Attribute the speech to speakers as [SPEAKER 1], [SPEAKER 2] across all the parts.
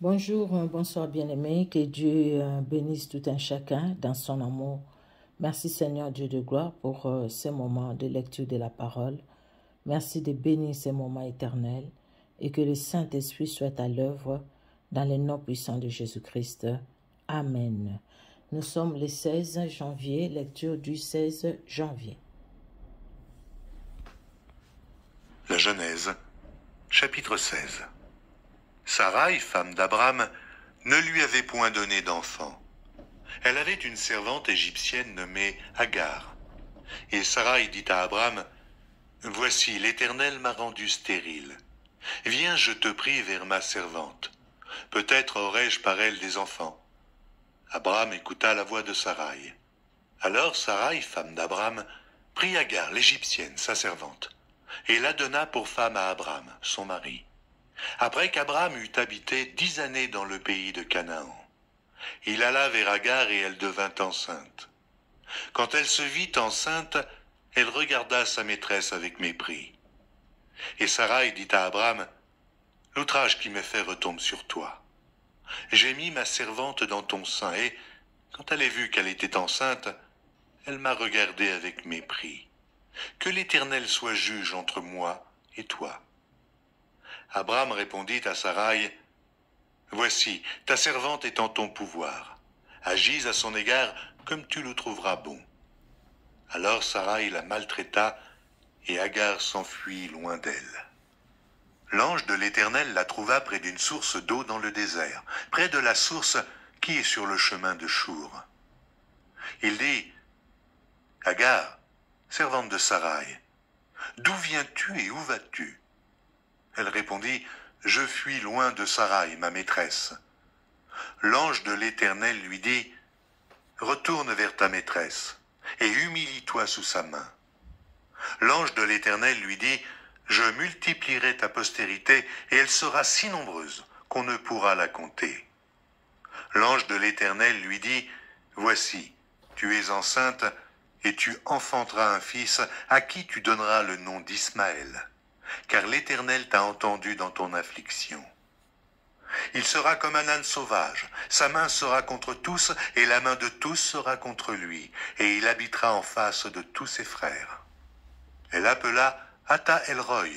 [SPEAKER 1] Bonjour, bonsoir bien-aimés, que Dieu bénisse tout un chacun dans son amour. Merci Seigneur Dieu de gloire pour ces moments de lecture de la parole. Merci de bénir ces moments éternels et que le Saint-Esprit soit à l'œuvre dans les noms puissants de Jésus-Christ. Amen. Nous sommes le 16 janvier, lecture du 16 janvier.
[SPEAKER 2] La Genèse, chapitre 16. Sarai, femme d'Abraham, ne lui avait point donné d'enfant. Elle avait une servante égyptienne nommée Agar. Et Sarai dit à Abraham, « Voici, l'Éternel m'a rendu stérile. Viens, je te prie, vers ma servante. Peut-être aurai-je par elle des enfants. » Abraham écouta la voix de Sarai. Alors Sarai, femme d'Abraham, prit Agar, l'Égyptienne, sa servante, et la donna pour femme à Abraham, son mari. Après qu'Abraham eut habité 10 années dans le pays de Canaan, il alla vers Agar et elle devint enceinte. Quand elle se vit enceinte, elle regarda sa maîtresse avec mépris. Et Sarai dit à Abraham, « L'outrage qui m'est fait retombe sur toi. J'ai mis ma servante dans ton sein et, quand elle a vu qu'elle était enceinte, elle m'a regardé avec mépris. Que l'Éternel soit juge entre moi et toi. » Abraham répondit à Sarai, « Voici, ta servante est en ton pouvoir. Agis à son égard comme tu le trouveras bon. » Alors Sarai la maltraita et Agar s'enfuit loin d'elle. L'ange de l'Éternel la trouva près d'une source d'eau dans le désert, près de la source qui est sur le chemin de Chour. Il dit, « Agar, servante de Sarai, d'où viens-tu et où vas-tu » Elle répondit, « Je fuis loin de Sarai, ma maîtresse. » L'ange de l'Éternel lui dit, « Retourne vers ta maîtresse et humilie-toi sous sa main. » L'ange de l'Éternel lui dit, « Je multiplierai ta postérité et elle sera si nombreuse qu'on ne pourra la compter. » L'ange de l'Éternel lui dit, « Voici, tu es enceinte et tu enfanteras un fils à qui tu donneras le nom d'Ismaël. Car l'Éternel t'a entendu dans ton affliction. Il sera comme un âne sauvage, sa main sera contre tous, et la main de tous sera contre lui, et il habitera en face de tous ses frères. » Elle appela Ata El-Roi,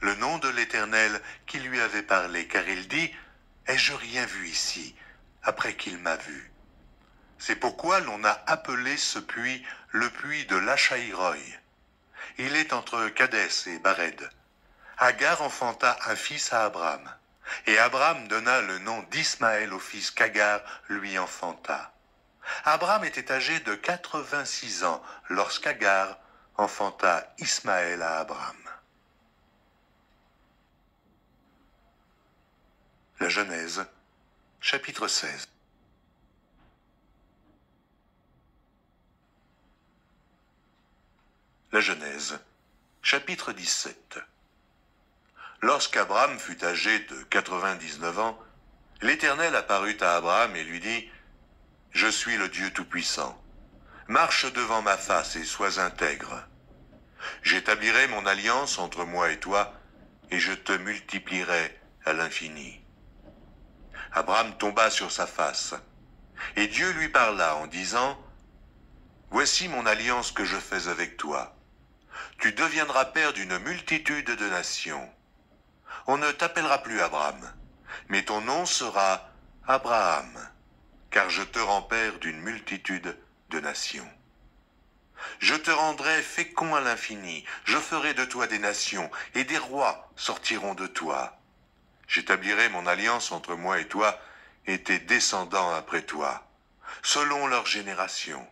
[SPEAKER 2] le nom de l'Éternel qui lui avait parlé, car il dit, « Ai-je rien vu ici, après qu'il m'a vu ?» C'est pourquoi l'on a appelé ce puits le puits de Lachaïroi. Il est entre Kadès et Bared. Agar enfanta un fils à Abraham, et Abraham donna le nom d'Ismaël au fils qu'Agar lui enfanta. Abraham était âgé de 86 ans lorsqu'Agar enfanta Ismaël à Abraham. La Genèse, chapitre 16. La Genèse, chapitre 17. Lorsqu'Abraham fut âgé de 99 ans, l'Éternel apparut à Abraham et lui dit, « Je suis le Dieu Tout-Puissant. Marche devant ma face et sois intègre. J'établirai mon alliance entre moi et toi, et je te multiplierai à l'infini. » Abraham tomba sur sa face, et Dieu lui parla en disant, « Voici mon alliance que je fais avec toi. Tu deviendras père d'une multitude de nations. On ne t'appellera plus Abraham, mais ton nom sera Abraham, car je te rends père d'une multitude de nations. Je te rendrai fécond à l'infini, je ferai de toi des nations, et des rois sortiront de toi. J'établirai mon alliance entre moi et toi, et tes descendants après toi, selon leur génération.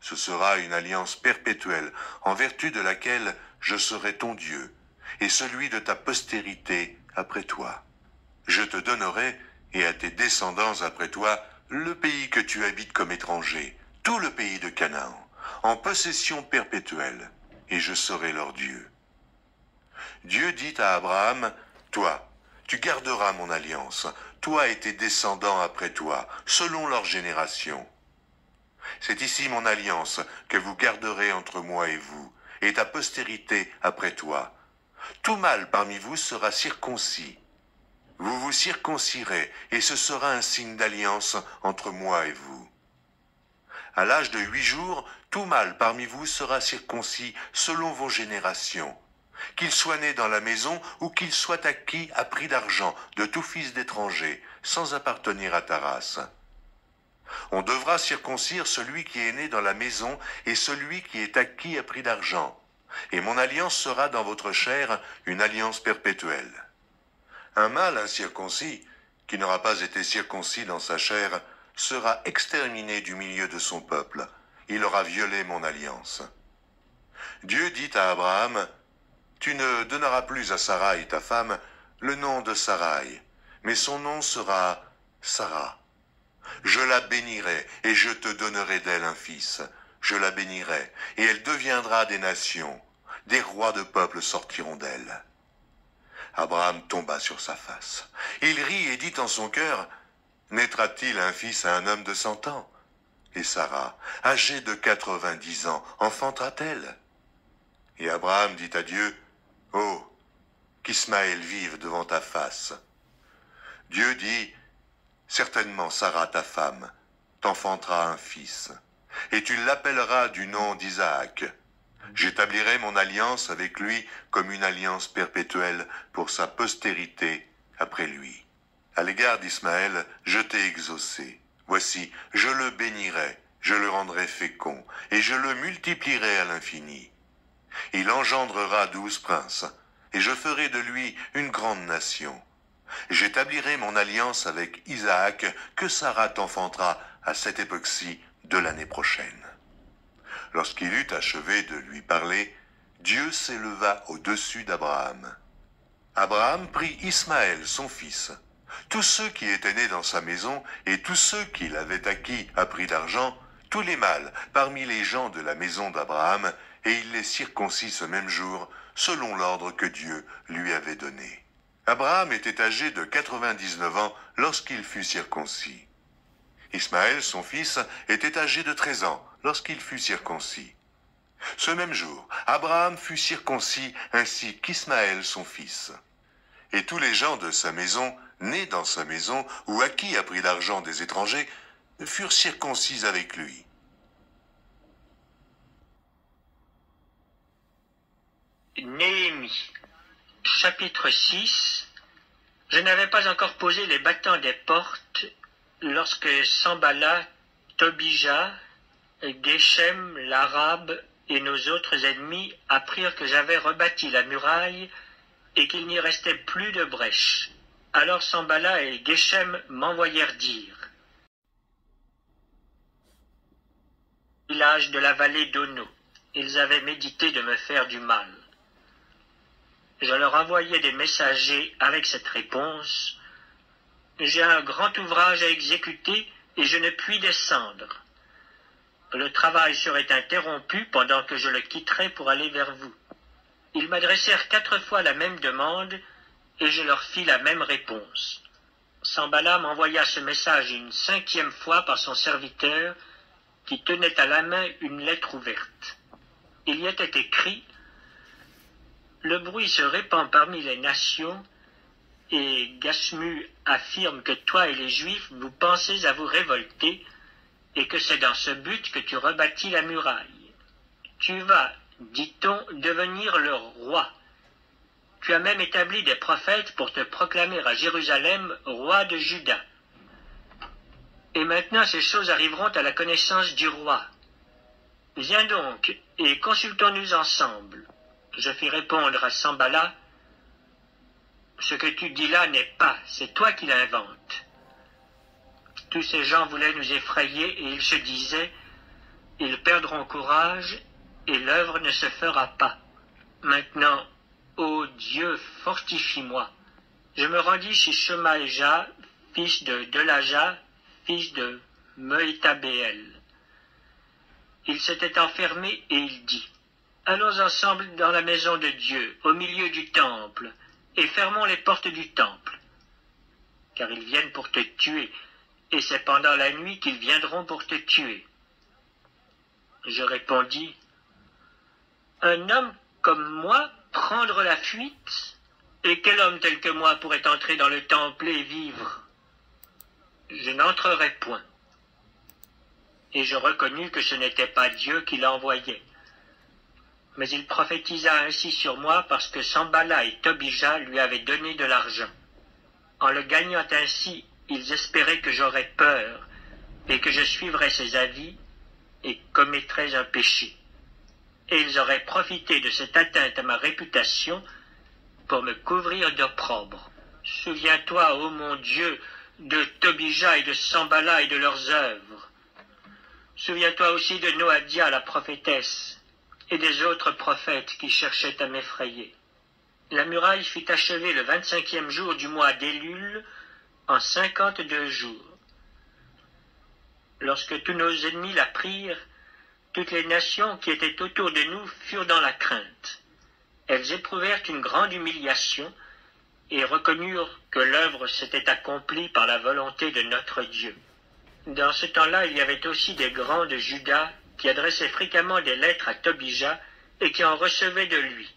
[SPEAKER 2] Ce sera une alliance perpétuelle, en vertu de laquelle je serai ton Dieu, et celui de ta postérité après toi. Je te donnerai, et à tes descendants après toi, le pays que tu habites comme étranger, tout le pays de Canaan, en possession perpétuelle, et je serai leur Dieu. Dieu dit à Abraham, « Toi, tu garderas mon alliance, toi et tes descendants après toi, selon leur génération. C'est ici mon alliance que vous garderez entre moi et vous, et ta postérité après toi. Tout mâle parmi vous sera circoncis. Vous vous circoncirez, et ce sera un signe d'alliance entre moi et vous. À l'âge de 8 jours, tout mâle parmi vous sera circoncis selon vos générations, qu'il soit né dans la maison ou qu'il soit acquis à prix d'argent de tout fils d'étranger, sans appartenir à ta race. On devra circoncire celui qui est né dans la maison et celui qui est acquis à prix d'argent, et mon alliance sera dans votre chair une alliance perpétuelle. Un mâle incirconcis, qui n'aura pas été circoncis dans sa chair, sera exterminé du milieu de son peuple. Il aura violé mon alliance. Dieu dit à Abraham, « Tu ne donneras plus à Sarai, ta femme, le nom de Sarai, mais son nom sera Sarah. Je la bénirai, et je te donnerai d'elle un fils. Je la bénirai, et elle deviendra des nations. Des rois de peuples sortiront d'elle. » Abraham tomba sur sa face. Il rit et dit en son cœur, « Naîtra-t-il un fils à un homme de 100 ans ? Et Sarah, âgée de 90 ans, enfantera-t-elle ? » Et Abraham dit à Dieu, « Oh, qu'Ismaël vive devant ta face. » Dieu dit, « Certainement Sarah, ta femme, t'enfantera un fils, et tu l'appelleras du nom d'Isaac. J'établirai mon alliance avec lui comme une alliance perpétuelle pour sa postérité après lui. À l'égard d'Ismaël, je t'ai exaucé. Voici, je le bénirai, je le rendrai fécond, et je le multiplierai à l'infini. Il engendrera 12 princes, et je ferai de lui une grande nation. J'établirai mon alliance avec Isaac, que Sarah t'enfantera à cette époque-ci de l'année prochaine. » Lorsqu'il eut achevé de lui parler, Dieu s'éleva au-dessus d'Abraham. Abraham prit Ismaël, son fils, tous ceux qui étaient nés dans sa maison et tous ceux qu'il avait acquis à prix d'argent, tous les mâles parmi les gens de la maison d'Abraham, et il les circoncit ce même jour, selon l'ordre que Dieu lui avait donné. Abraham était âgé de 99 ans lorsqu'il fut circoncis. Ismaël, son fils, était âgé de 13 ans lorsqu'il fut circoncis. Ce même jour, Abraham fut circoncis ainsi qu'Ismaël, son fils. Et tous les gens de sa maison, nés dans sa maison ou acquis à prix d'argent des étrangers, furent circoncis avec lui.
[SPEAKER 3] Néhémie, chapitre 6. Je n'avais pas encore posé les battants des portes lorsque Sanballat, Tobija, Geshem, l'Arabe et nos autres ennemis apprirent que j'avais rebâti la muraille et qu'il n'y restait plus de brèche. Alors Sanballat et Geshem m'envoyèrent dire, village de la vallée d'Ono, ils avaient médité de me faire du mal. Je leur envoyai des messagers avec cette réponse, j'ai un grand ouvrage à exécuter et je ne puis descendre. Le travail serait interrompu pendant que je le quitterais pour aller vers vous. Ils m'adressèrent 4 fois la même demande et je leur fis la même réponse. Sanballat m'envoya ce message une 5e fois par son serviteur qui tenait à la main une lettre ouverte. Il y était écrit « Le bruit se répand parmi les nations et Gasmu affirme que toi et les Juifs vous pensez à vous révolter et que c'est dans ce but que tu rebâtis la muraille. Tu vas, dit-on, devenir le roi. Tu as même établi des prophètes pour te proclamer à Jérusalem roi de Juda. Et maintenant ces choses arriveront à la connaissance du roi. Viens donc et consultons-nous ensemble. » Je fis répondre à Sanballat, « Ce que tu dis là n'est pas, c'est toi qui l'inventes. » Tous ces gens voulaient nous effrayer et ils se disaient, « Ils perdront courage et l'œuvre ne se fera pas. » Maintenant, ô Dieu, fortifie-moi. Je me rendis chez Shemaïja, fils de Delaja, fils de Mehétabéel. Il s'était enfermé et il dit, « Allons ensemble dans la maison de Dieu, au milieu du temple, et fermons les portes du temple, car ils viennent pour te tuer, et c'est pendant la nuit qu'ils viendront pour te tuer. » Je répondis, « Un homme comme moi prendre la fuite? Et quel homme tel que moi pourrait entrer dans le temple et vivre? Je n'entrerai point. Et je reconnus que ce n'était pas Dieu qui l'envoyait. Mais il prophétisa ainsi sur moi parce que Sambala et Tobija lui avaient donné de l'argent. En le gagnant ainsi, ils espéraient que j'aurais peur et que je suivrais ses avis et commettrais un péché. Et ils auraient profité de cette atteinte à ma réputation pour me couvrir d'opprobre. Souviens-toi, ô mon Dieu, de Tobija et de Sambala et de leurs œuvres. Souviens-toi aussi de Noadia, la prophétesse, et des autres prophètes qui cherchaient à m'effrayer. La muraille fut achevée le 25e jour du mois d'Élul, en 52 jours. Lorsque tous nos ennemis la prirent, toutes les nations qui étaient autour de nous furent dans la crainte. Elles éprouvèrent une grande humiliation et reconnurent que l'œuvre s'était accomplie par la volonté de notre Dieu. Dans ce temps-là, il y avait aussi des grands de Juda qui adressaient fréquemment des lettres à Tobija et qui en recevaient de lui.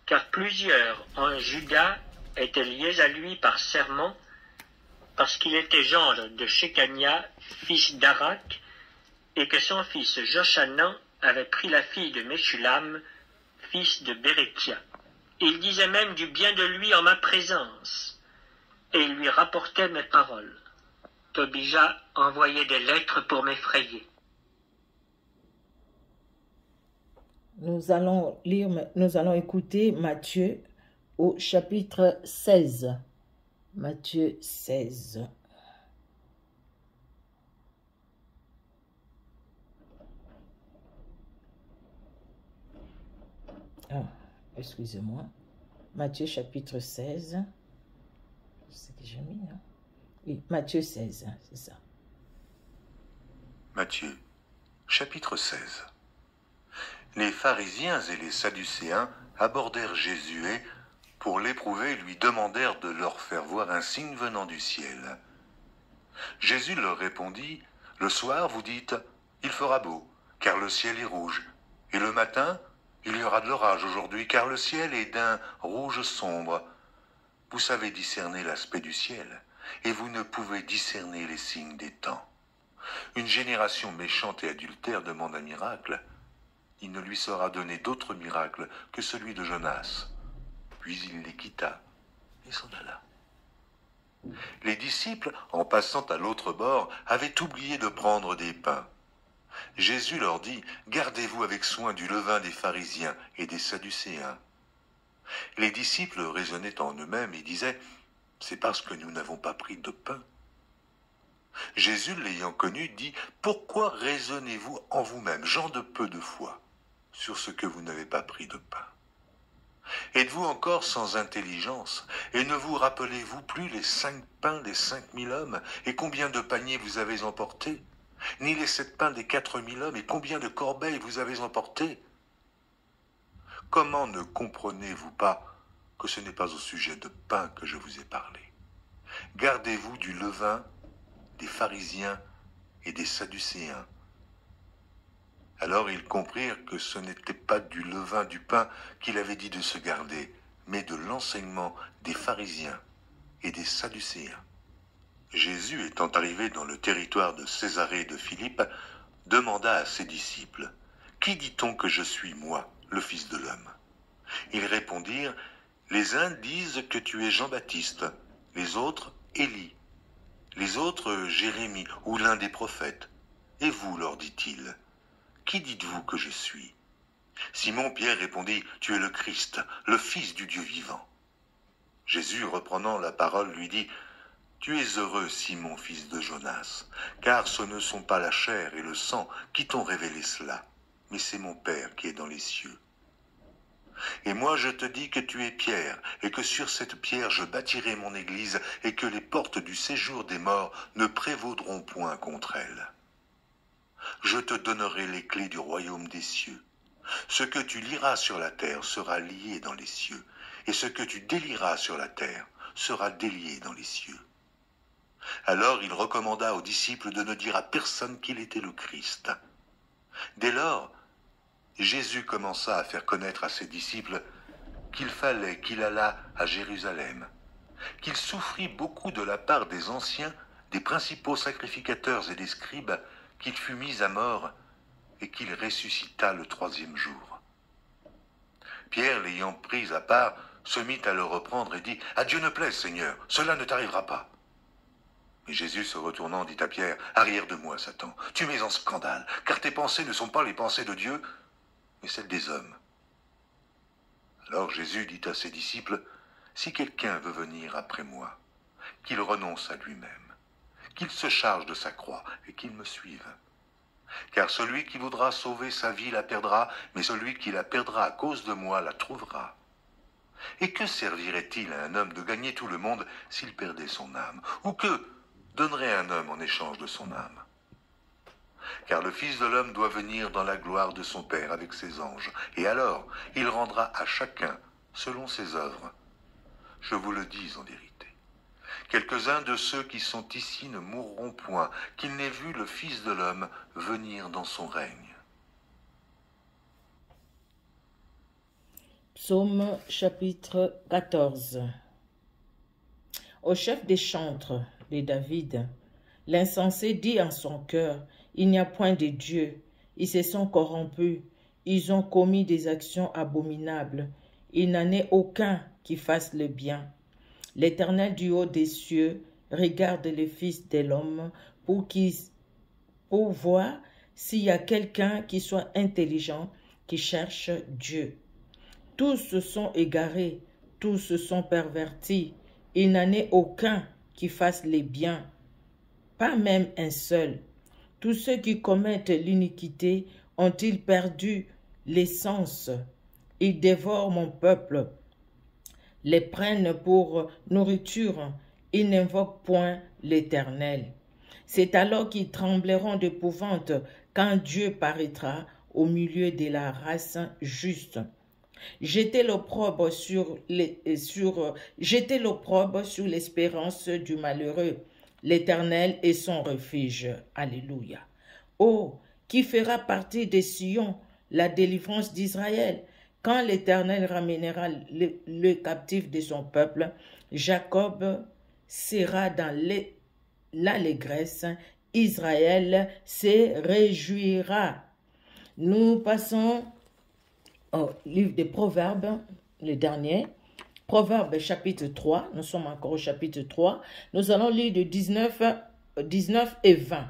[SPEAKER 3] Car plusieurs en Juda étaient liés à lui par serment, parce qu'il était gendre de Shekania, fils d'Arak, et que son fils Joshanan avait pris la fille de Meshulam, fils de Bérékia. Il disait même du bien de lui en ma présence, et il lui rapportait mes paroles. Tobija envoyait des lettres pour m'effrayer.
[SPEAKER 1] Nous allons écouter Matthieu au chapitre 16. Matthieu 16. Excusez-moi. Matthieu chapitre 16. C'est ce que j'ai mis, hein? Oui, Matthieu 16, c'est ça.
[SPEAKER 2] Matthieu, chapitre 16. Les pharisiens et les sadducéens abordèrent Jésus et, pour l'éprouver, lui demandèrent de leur faire voir un signe venant du ciel. Jésus leur répondit, « Le soir, vous dites, il fera beau, car le ciel est rouge, et le matin, il y aura de l'orage aujourd'hui, car le ciel est d'un rouge sombre. Vous savez discerner l'aspect du ciel, et vous ne pouvez discerner les signes des temps. Une génération méchante et adultère demande un miracle. Il ne lui sera donné d'autre miracle que celui de Jonas. » Puis il les quitta et s'en alla. Les disciples, en passant à l'autre bord, avaient oublié de prendre des pains. Jésus leur dit, « Gardez-vous avec soin du levain des pharisiens et des sadducéens. » Les disciples raisonnaient en eux-mêmes et disaient, « C'est parce que nous n'avons pas pris de pain. » Jésus, l'ayant connu, dit, « Pourquoi raisonnez-vous en vous-même, gens de peu de foi, sur ce que vous n'avez pas pris de pain? Êtes-vous encore sans intelligence, et ne vous rappelez-vous plus les 5 pains des 5000 hommes, et combien de paniers vous avez emportés, ni les 7 pains des 4000 hommes, et combien de corbeilles vous avez emportés? Comment ne comprenez-vous pas que ce n'est pas au sujet de pain que je vous ai parlé? Gardez-vous du levain des pharisiens et des sadducéens. » Alors ils comprirent que ce n'était pas du levain du pain qu'il avait dit de se garder, mais de l'enseignement des pharisiens et des sadducéens. Jésus, étant arrivé dans le territoire de Césarée de Philippe, demanda à ses disciples, « Qui dit-on que je suis, moi, le Fils de l'homme » Ils répondirent, « Les uns disent que tu es Jean-Baptiste, les autres Élie, les autres Jérémie ou l'un des prophètes. Et vous, leur dit-il, qui dites-vous que je suis » Simon-Pierre répondit, « Tu es le Christ, le Fils du Dieu vivant. » Jésus, reprenant la parole, lui dit, « Tu es heureux, Simon, fils de Jonas, car ce ne sont pas la chair et le sang qui t'ont révélé cela, mais c'est mon Père qui est dans les cieux. Et moi je te dis que tu es Pierre, et que sur cette pierre je bâtirai mon église, et que les portes du séjour des morts ne prévaudront point contre elle. Je te donnerai les clés du royaume des cieux. Ce que tu lieras sur la terre sera lié dans les cieux, et ce que tu délieras sur la terre sera délié dans les cieux. » Alors il recommanda aux disciples de ne dire à personne qu'il était le Christ. Dès lors, Jésus commença à faire connaître à ses disciples qu'il fallait qu'il allât à Jérusalem, qu'il souffrit beaucoup de la part des anciens, des principaux sacrificateurs et des scribes, qu'il fut mis à mort et qu'il ressuscita le troisième jour. Pierre, l'ayant pris à part, se mit à le reprendre et dit « À Dieu ne plaise, Seigneur, cela ne t'arrivera pas. » Mais Jésus, se retournant, dit à Pierre « Arrière de moi, Satan, tu mets en scandale, car tes pensées ne sont pas les pensées de Dieu, mais celles des hommes. » Alors Jésus dit à ses disciples « Si quelqu'un veut venir après moi, qu'il renonce à lui-même, qu'il se charge de sa croix et qu'il me suive. Car celui qui voudra sauver sa vie la perdra, mais celui qui la perdra à cause de moi la trouvera. Et que servirait-il à un homme de gagner tout le monde s'il perdait son âme? Ou que donnerait un homme en échange de son âme? Car le Fils de l'homme doit venir dans la gloire de son Père avec ses anges, et alors il rendra à chacun selon ses œuvres. Je vous le dis en vérité. Quelques-uns de ceux qui sont ici ne mourront point, qu'ils n'aient vu le Fils de l'homme venir dans son règne.
[SPEAKER 1] Psaume chapitre 14. Au chef des chantres de David, l'insensé dit en son cœur, il n'y a point de Dieu, ils se sont corrompus, ils ont commis des actions abominables, il n'en est aucun qui fasse le bien. L'Éternel du haut des cieux regarde les fils de l'homme pour voir s'il y a quelqu'un qui soit intelligent, qui cherche Dieu. Tous se sont égarés, tous se sont pervertis, il n'en est aucun qui fasse les biens, pas même un seul. Tous ceux qui commettent l'iniquité ont-ils perdu l'essence? Ils dévorent mon peuple, les prennent pour nourriture, ils n'invoquent point l'Éternel. C'est alors qu'ils trembleront d'épouvante quand Dieu paraîtra au milieu de la race juste. Jetez l'opprobre sur l'espérance du malheureux. L'Éternel est son refuge. Alléluia. Oh, qui fera partie de Sion la délivrance d'Israël? Quand l'Éternel ramènera le captif de son peuple, Jacob sera dans l'allégresse, Israël se réjouira. Nous passons au livre des Proverbes, le dernier. Proverbes chapitre 3, nous sommes encore au chapitre 3. Nous allons lire de 19 et 20.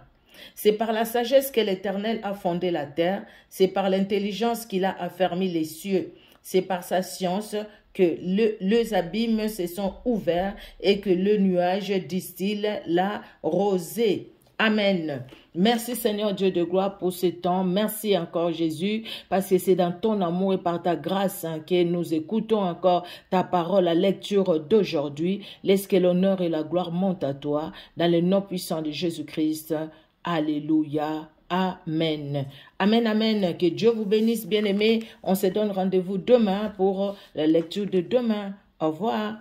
[SPEAKER 1] C'est par la sagesse que l'Éternel a fondé la terre, c'est par l'intelligence qu'il a affermi les cieux, c'est par sa science que les abîmes se sont ouverts et que le nuage distille la rosée. Amen. Merci Seigneur Dieu de gloire pour ce temps. Merci encore Jésus parce que c'est dans ton amour et par ta grâce que nous écoutons encore ta parole, la lecture d'aujourd'hui. Laisse que l'honneur et la gloire montent à toi dans le nom puissant de Jésus-Christ. Alléluia. Amen. Amen, amen. Que Dieu vous bénisse, bien-aimés. On se donne rendez-vous demain pour la lecture de demain. Au revoir.